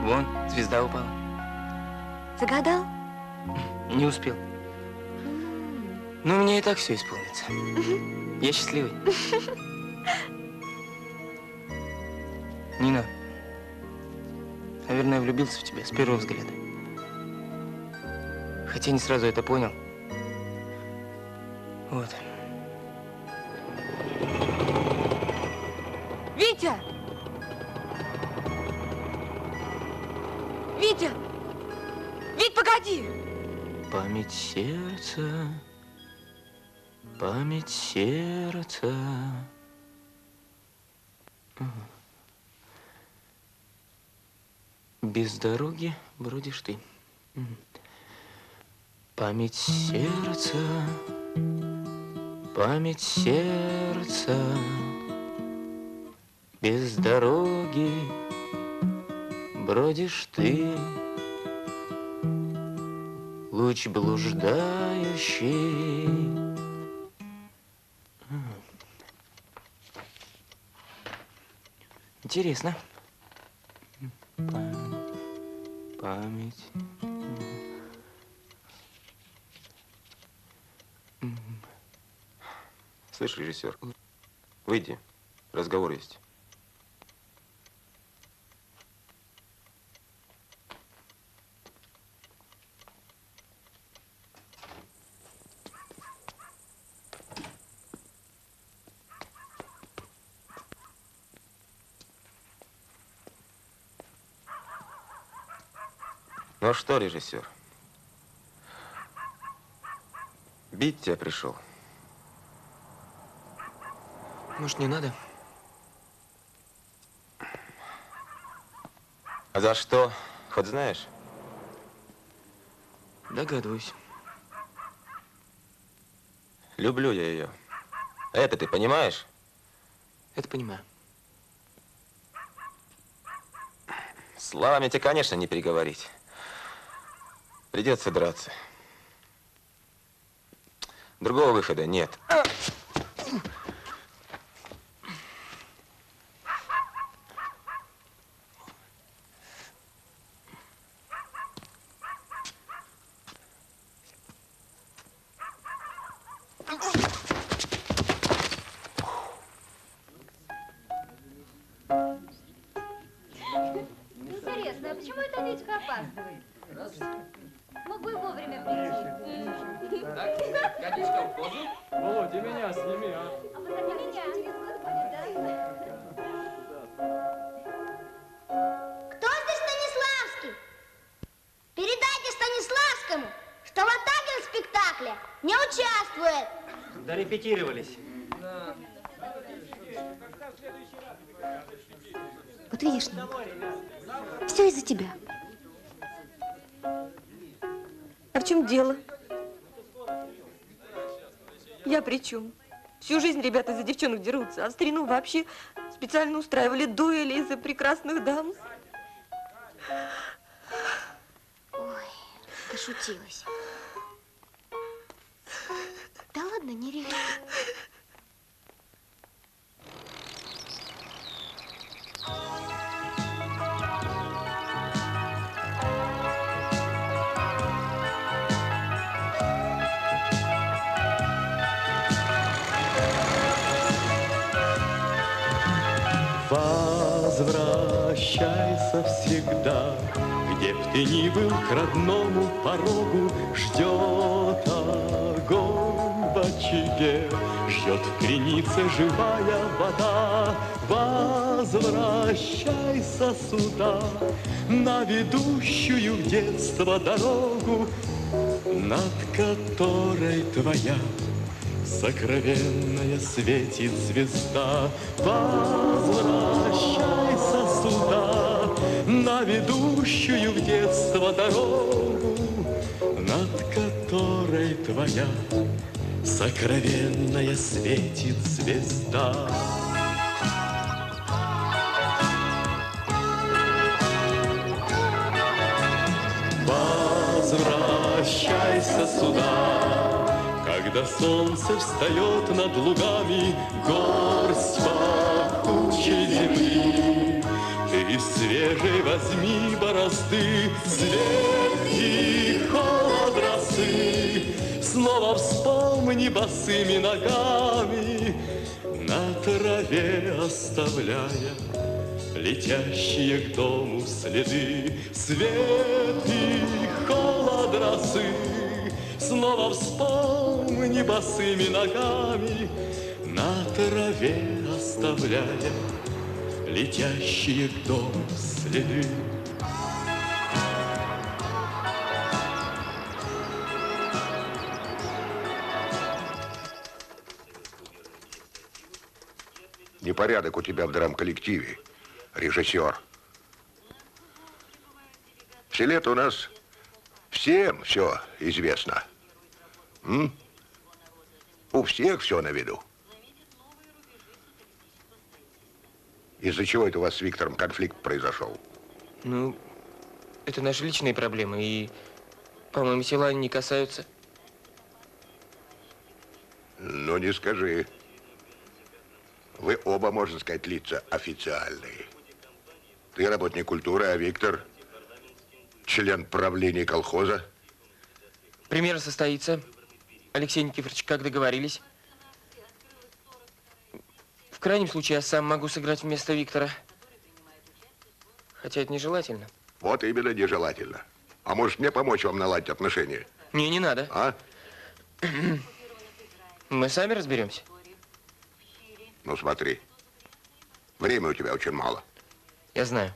Вон, звезда упала. Загадал? Не успел. Но у меня и так все исполнится. Я счастливый. Нина, наверное, влюбился в тебя с первого взгляда. Хотя не сразу это понял. Вот. Витя! Витя! Вить, погоди! Память сердца, память сердца. Без дороги бродишь ты. Память сердца, память сердца. Без дороги бродишь ты. Луч блуждающий. Интересно. Память. Слышь, режиссер, выйди, разговор есть. Ну что, режиссер, бить тебя пришел? Может, не надо? А за что? Хоть знаешь? Догадываюсь. Люблю я ее. Это ты понимаешь? Это понимаю. Словами тебе, конечно, не переговорить. Придется драться. Другого выхода нет. Интересно, а почему это Витька опаздывает? Мог бы и вовремя прийти. Так, Катечка, в позу. Володя, меня сними, а? А потом меня через год будет, да? Кто здесь Станиславский? Передайте Станиславскому, что Латакин в спектакле не участвует. Дорепетировались. Вот видишь, Нина, все из-за тебя. А в чем дело? Я при чем? Всю жизнь ребята из-за девчонок дерутся, а в старину вообще специально устраивали дуэли из-за прекрасных дам. Ой, пошутилась. Да ладно, не реви. Возвращайся всегда, где б ты ни был, к родному порогу. Ждет огонь в очаге, ждет в кринице живая вода. Возвращайся сюда, на ведущую в детство дорогу, над которой твоя сокровенная светит звезда. Возвращайся сюда, на ведущую в детство дорогу, над которой твоя сокровенная светит звезда. Возвращайся сюда, когда солнце встает над лугами, горсть пахучей земли. Ты свежей возьми борозды, свет и холод росы. Снова вспомни босыми ногами, на траве оставляя летящие к дому следы, свет и холод росы. Снова вспомни босыми ногами, на траве оставляя летящие к дому следы. Непорядок у тебя в драм-коллективе, режиссер. В селе-то у нас всем все известно. У всех все на виду. Из-за чего это у вас с Виктором конфликт произошел? Ну, это наши личные проблемы, и, по-моему, села они не касаются. Ну, не скажи. Вы оба, можно сказать, лица официальные. Ты работник культуры, а Виктор член правления колхоза. Пример состоится. Алексей Никифорович, как договорились. В крайнем случае, я сам могу сыграть вместо Виктора. Хотя это нежелательно. Вот именно нежелательно. А может, мне помочь вам наладить отношения? Не надо. А? Мы сами разберемся. Ну, смотри. Времени у тебя очень мало. Я знаю.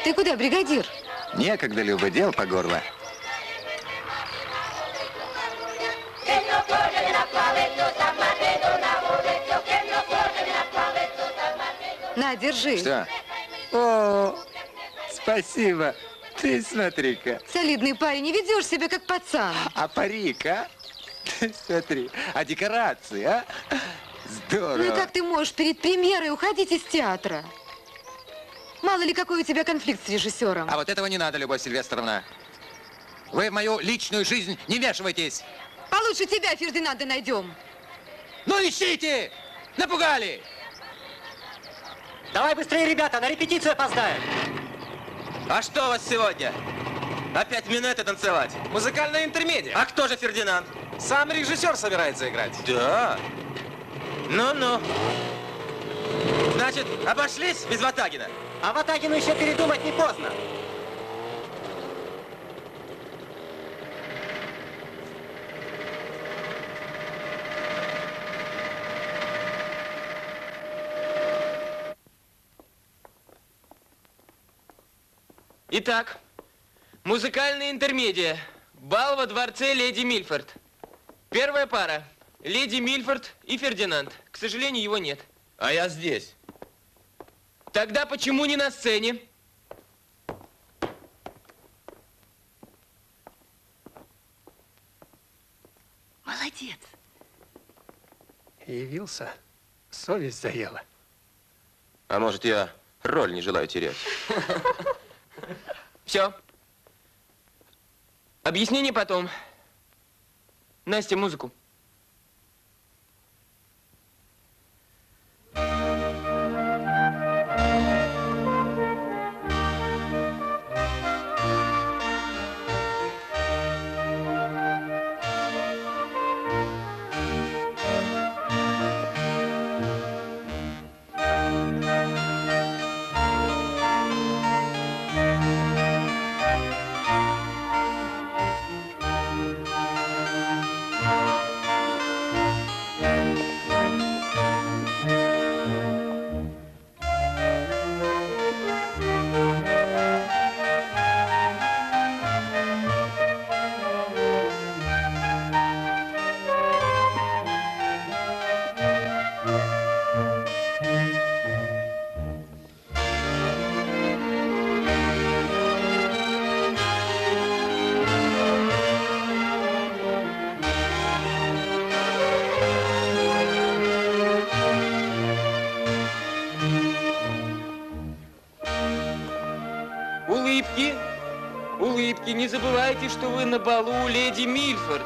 Ты куда, бригадир? Некогда, Люба, дел по горло. На, держи. Что? О, спасибо. Ты смотри-ка. Солидный парень, не ведешь себя как пацан. А парик, а? Ты смотри. А декорации, а? Здорово. Ну и как ты можешь перед премьерой уходить из театра? Мало ли, какой у тебя конфликт с режиссером. А вот этого не надо, Любовь Сильвестровна. Вы в мою личную жизнь не вмешивайтесь. Получше тебя, Фердинанда, найдем. Ну ищите! Напугали! Давай быстрее, ребята, на репетицию опоздаем. А что у вас сегодня? Опять минуты танцевать? Музыкальная интермедия. А кто же Фердинанд? Сам режиссер собирается играть. Да. Ну-ну. Значит, обошлись без Ватагина? А Ватагину еще передумать не поздно. Итак, музыкальная интермедия. Бал во дворце леди Мильфорд. Первая пара. Леди Мильфорд и Фердинанд. К сожалению, его нет. А я здесь. Тогда почему не на сцене? Молодец. Явился. Совесть заела. А может, я роль не желаю терять? Все. Объяснение потом. Настя, музыку. Улыбки. Улыбки. Не забывайте, что вы на балу у леди Мильфорд.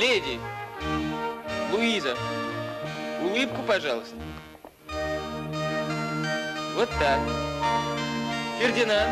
Леди! Луиза! Улыбку, пожалуйста. Вот так. Фердинанд.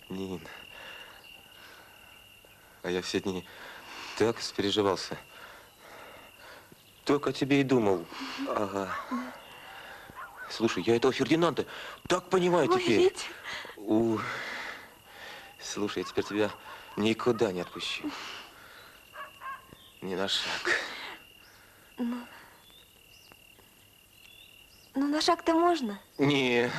Нин, а я все дни так переживался. Только о тебе и думал. Ага. Слушай, я этого Фердинанда так понимаю теперь. Слушай, я теперь тебя никуда не отпущу. Ни на шаг. Ну, на шаг-то можно? Не.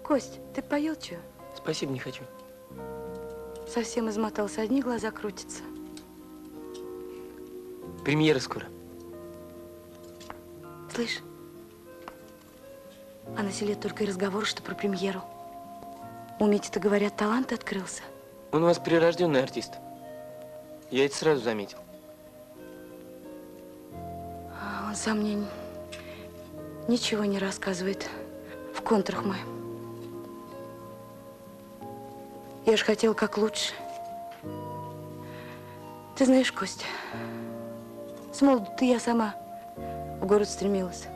Кость, ты поел что? Спасибо, не хочу. Совсем измотался, одни глаза крутятся. Премьера скоро. Слышь, а на селе только и разговор, что про премьеру. У Мити-то, говорят, талант открылся. Он у вас прирожденный артист. Я это сразу заметил. А он сам мне ничего не рассказывает. В контрах мы. Я ж хотела как лучше. Ты знаешь, Костя, с молоду-то я сама в город стремилась.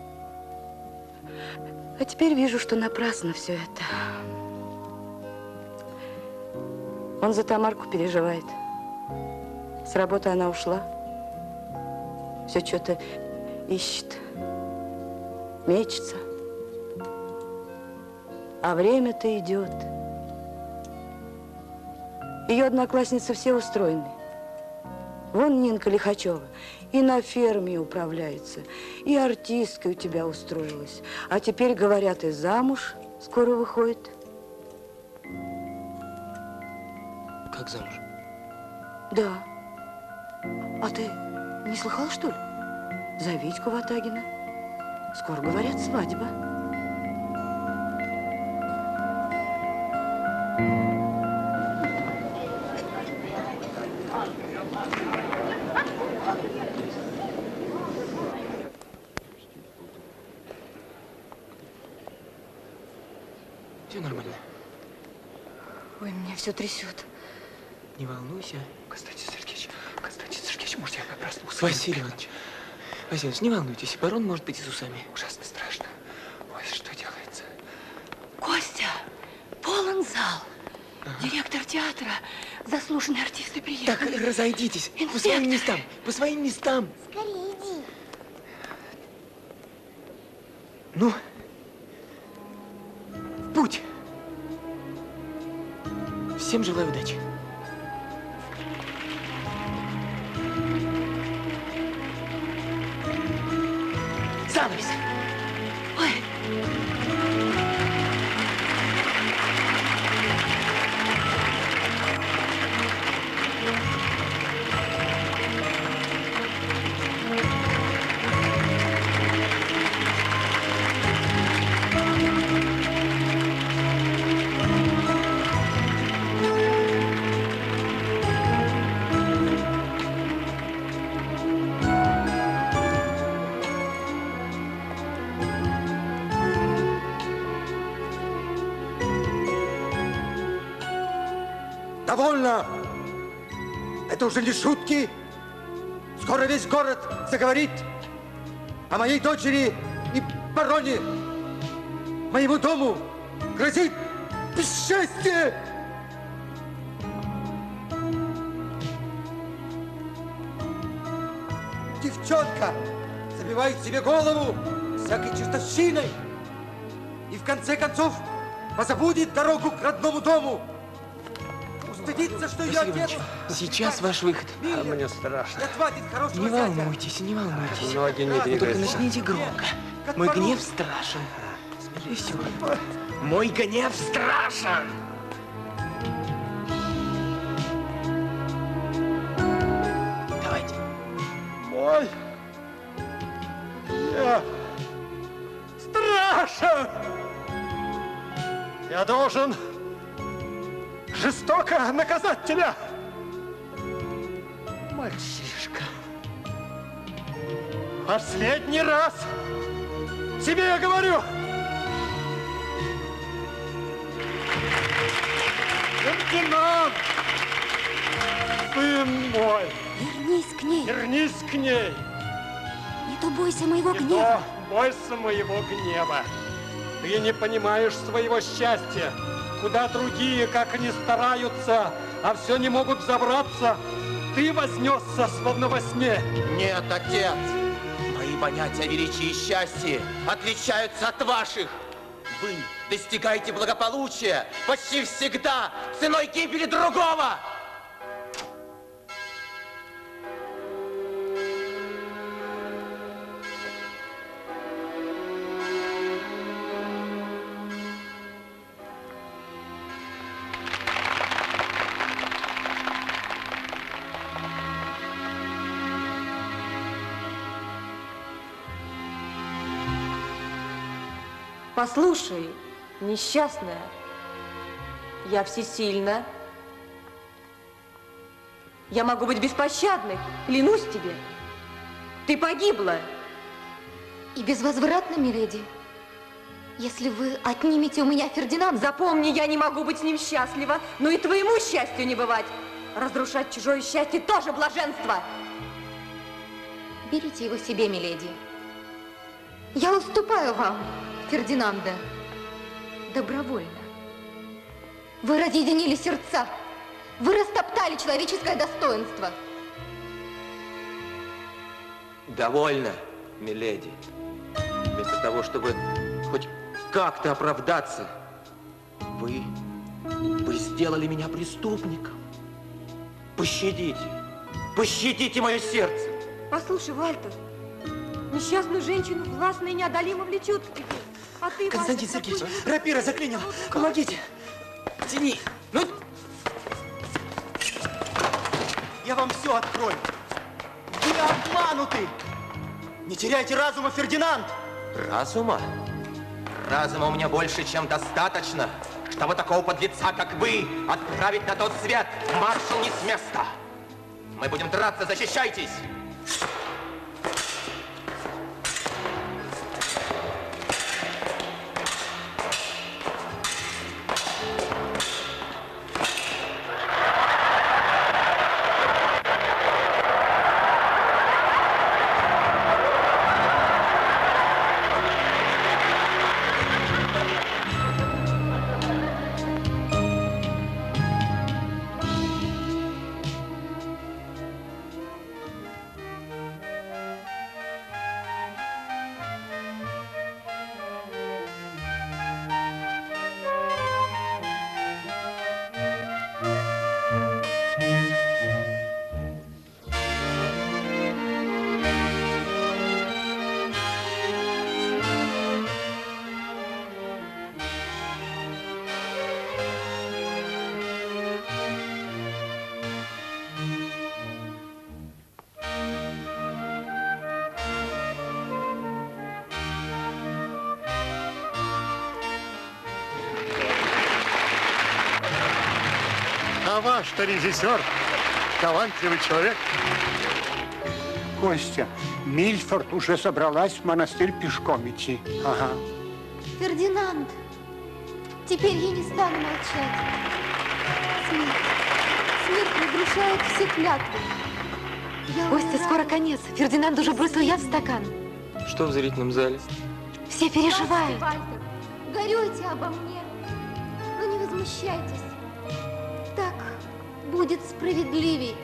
А теперь вижу, что напрасно все это. Он за Тамарку переживает. С работы она ушла. Все что-то ищет. Мечется. А время-то идет. Ее одноклассницы все устроены. Вон Нинка Лихачева и на ферме управляется, и артисткой у тебя устроилась. А теперь, говорят, и замуж скоро выходит. Как замуж? Да. А ты не слыхал, что ли? За Витьку Ватагина. Скоро, говорят, свадьба. Все нормально. Ой, меня все трясет. Не волнуйся. Константин Сергеевич, может, я проснулся? Василий Иванович, не волнуйтесь, барон может быть и с усами. Ужасно страшно. Ой, что делается? Костя, полон зал. Директор театра, заслуженные артисты приехали. Так, разойдитесь. По своим местам. По своим местам. Скорее иди. Ну, в путь. Всем желаю удачи. Занавес. Ой. Довольно! Это уже не шутки. Скоро весь город заговорит о моей дочери и бароне. Моему дому грозит бесчестье. Девчонка забивает себе голову всякой чертовщиной и в конце концов позабудет дорогу к родному дому. стыдиться, что ее Василий отец... Иванович, сейчас ваш выход. А мне страшно. Да хватит хорошего Не зятя. волнуйтесь, не волнуйтесь. Ноги не Вы только двигаются. начните громко. Мой гнев страшен. И все. Мой гнев страшен. Давайте. Мой гнев страшен. Я должен жестоко наказать тебя. Мальчишка. Последний раз тебе я говорю. Фердинанд, сын мой. Вернись к ней. Вернись к ней. Не то бойся моего Не гнева. то бойся моего гнева. Ты не понимаешь своего счастья. Куда другие, как они стараются, а все не могут забраться, ты вознесся, словно во сне. Нет, отец. Мои понятия величия и счастья отличаются от ваших. Вы достигаете благополучия почти всегда ценой гибели другого. Послушай, несчастная, я всесильна. Я могу быть беспощадной, клянусь тебе. Ты погибла. И безвозвратно, миледи. Если вы отнимете у меня Фердинанда... Запомни, я не могу быть с ним счастлива, но и твоему счастью не бывать. Разрушать чужое счастье тоже блаженство. Берите его себе, миледи. Я уступаю вам Фердинанда. Добровольно. Вы разъединили сердца. Вы растоптали человеческое достоинство. Довольно, миледи. Вместо того, чтобы хоть как-то оправдаться, вы сделали меня преступником. Пощадите мое сердце. Послушай, Вальтер, несчастную женщину властно и неодолимо влечет к тебе. А ты, Константин Вальтер, Сергеевич, какой- рапира заклинила. Помогите. Тяни. Ну, Я вам все открою. Вы обмануты. Не теряйте разума, Фердинанд. Разума? Разума у меня больше, чем достаточно, чтобы такого подлеца, как вы, отправить на тот свет. Маршал не с места. Мы будем драться, защищайтесь. А ваш-то режиссер, талантливый человек. Костя, Мильфорд уже собралась в монастырь пешком идти. Ага. Фердинанд, теперь я не стану молчать. Смерть разрушает все клятвы. Костя, скоро конец. Фердинанд уже бросил яд в стакан. Что в зрительном зале? Все переживают. Вальтер, горюйте обо мне, но не возмущайтесь. Так будет справедливей.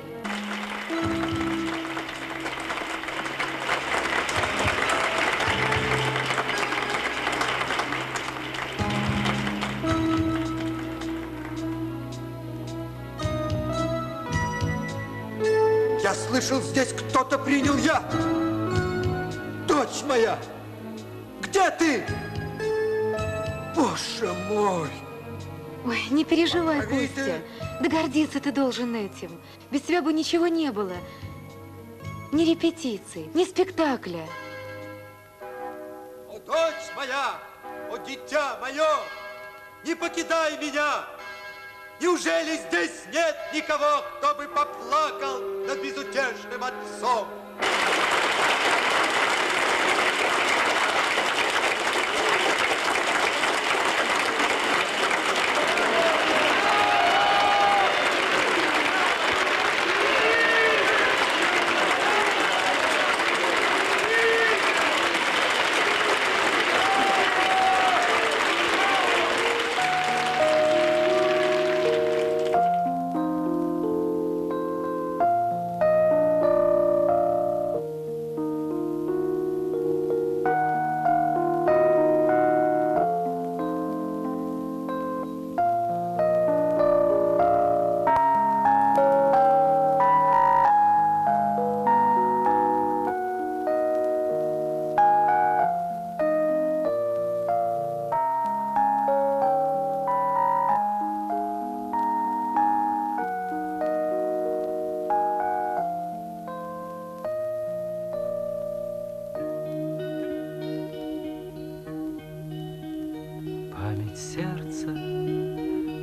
слышал, здесь кто-то принял яд. Дочь моя, где ты? Боже мой! Ой, не переживай, Маргарита! Костя. Да гордиться ты должен этим. Без тебя бы ничего не было. Ни репетиций, ни спектакля. О, дочь моя! О, дитя мое! Не покидай меня! Неужели здесь нет никого, кто бы поплакал над безутешным отцом?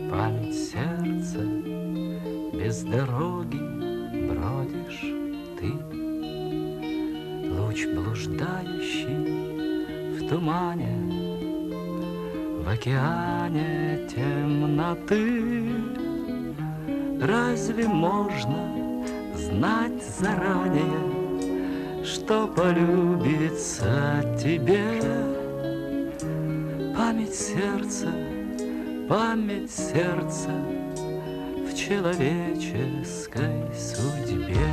Память сердца, без дороги бродишь ты, луч блуждающий в тумане, в океане темноты. Разве можно знать заранее, что полюбится тебе? Память сердца в человеческой судьбе.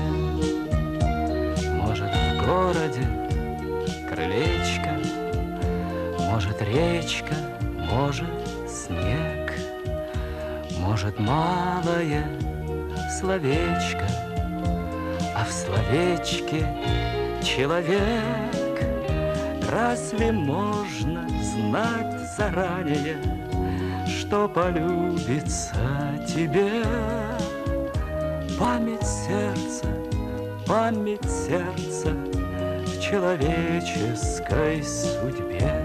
Может, в городе крылечко, может, речка, может, снег, может, малое словечко, а в словечке человек. Разве можно знать заранее, что полюбится тебе? Память сердца в человеческой судьбе.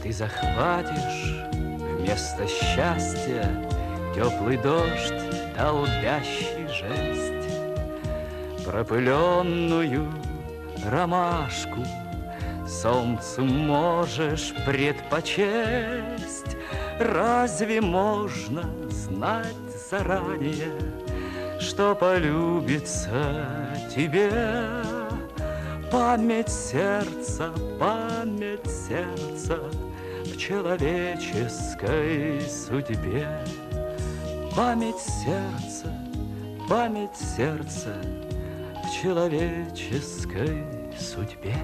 Ты захватишь вместо счастья теплый дождь, долбящий жесть, пропыленную ромашку солнцу можешь предпочесть. Разве можно знать заранее, что полюбится тебе? Память сердца в человеческой судьбе. Память сердца в человеческой судьбе.